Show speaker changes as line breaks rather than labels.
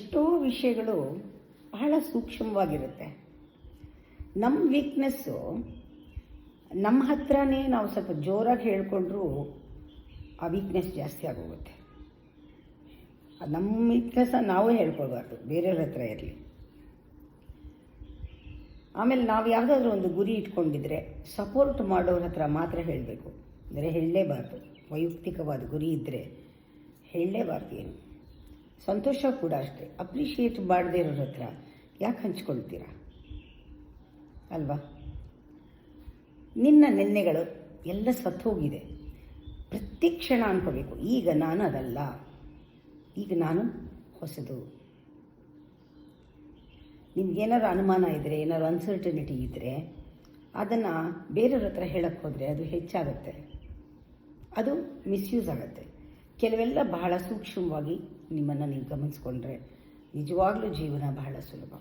ಎಷ್ಟೋ ವಿಷಯಗಳು ಬಹಳ ಸೂಕ್ಷ್ಮವಾಗಿರುತ್ತೆ. ನಮ್ಮ ವೀಕ್ನೆಸ್ಸು ನಮ್ಮ ಹತ್ರನೇ ನಾವು ಸ್ವಲ್ಪ ಜೋರಾಗಿ ಹೇಳ್ಕೊಂಡ್ರೂ ಆ ವೀಕ್ನೆಸ್ ಜಾಸ್ತಿ ಆಗೋಗುತ್ತೆ. ನಮ್ಮ ವೀಕ್ನೆಸ್ ನಾವು ಹೇಳ್ಕೊಳ್ಬಾರ್ದು, ಬೇರೆಯವ್ರ ಹತ್ರ ಇರಲಿ. ಆಮೇಲೆ ನಾವು ಯಾವುದಾದ್ರೂ ಒಂದು ಗುರಿ ಇಟ್ಕೊಂಡಿದ್ರೆ ಸಪೋರ್ಟ್ ಮಾಡೋರ ಹತ್ರ ಮಾತ್ರ ಹೇಳಬೇಕು, ಅಂದರೆ ಹೇಳಲೇಬಾರ್ದು. ವೈಯಕ್ತಿಕವಾದ ಗುರಿ ಇದ್ದರೆ ಹೇಳಲೇಬಾರ್ದು. ಏನು ಸಂತೋಷ ಕೂಡ ಅಷ್ಟೇ, ಅಪ್ರಿಷಿಯೇಟ್ ಮಾಡದೇ ಇರೋರ ಹತ್ರ ಯಾಕೆ ಹಂಚ್ಕೊಳ್ತೀರಾ ಅಲ್ವಾ? ನಿನ್ನ ನೆನ್ನೆಗಳು ಎಲ್ಲ ಸತ್ತೋಗಿದೆ, ಪ್ರತಿ ಕ್ಷಣ ಅನ್ಕೋಬೇಕು, ಈಗ ನಾನು ಅದಲ್ಲ, ಈಗ ನಾನು ಹೊಸದು. ನಿಮ್ಗೇನಾದ್ರು ಅನುಮಾನ ಇದ್ದರೆ, ಏನಾದ್ರು ಅನ್ಸರ್ಟನಿಟಿ ಇದ್ದರೆ ಅದನ್ನು ಬೇರೆಯವ್ರ ಹತ್ರ ಹೇಳಕ್ಕೆ ಹೋದರೆ ಅದು ಹೆಚ್ಚಾಗುತ್ತೆ, ಅದು ಮಿಸ್ಯೂಸ್ ಆಗುತ್ತೆ. ಕೆಲವೆಲ್ಲ ಬಹಳ ಸೂಕ್ಷ್ಮವಾಗಿ ನಿಮ್ಮನ್ನು ನೀವು ಗಮನಿಸ್ಕೊಂಡ್ರೆ ನಿಜವಾಗ್ಲೂ ಜೀವನ ಬಹಳ ಸುಲಭ.